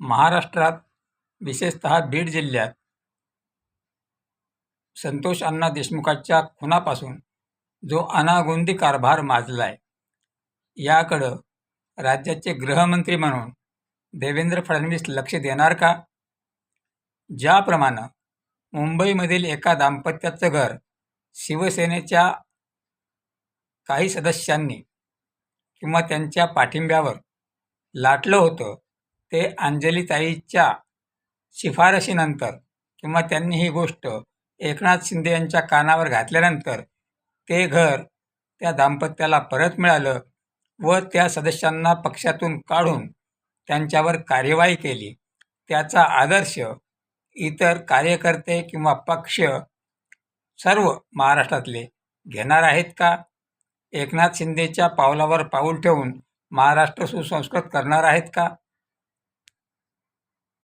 महाराष्ट्रात विशेषतः बीड जिल्ह्यात संतोष अण्णा देशमुखांच्या खुनापासून जो अनागोंदी कारभार माजलाय, याकडं राज्याचे गृहमंत्री म्हणून देवेंद्र फडणवीस लक्ष देणार का? ज्याप्रमाणे मुंबईमधील एका दाम्पत्याचं घर शिवसेनेच्या काही सदस्यांनी किंवा त्यांच्या पाठिंब्यावर लाटलं होतं, ते अंजलीताईच्या शिफारशीनंतर किंवा त्यांनी ही गोष्ट एकनाथ शिंदे यांच्या कानावर घातल्यानंतर ते घर त्या दाम्पत्याला परत मिळालं व त्या सदस्यांना पक्षातून काढून त्यांच्यावर कार्यवाही केली. त्याचा आदर्श इतर कार्यकर्ते किंवा पक्ष सर्व महाराष्ट्रातले घेणार आहेत का? एकनाथ शिंदेच्या पावलावर पाऊल ठेवून महाराष्ट्र सुसंस्कृत करणार आहेत का?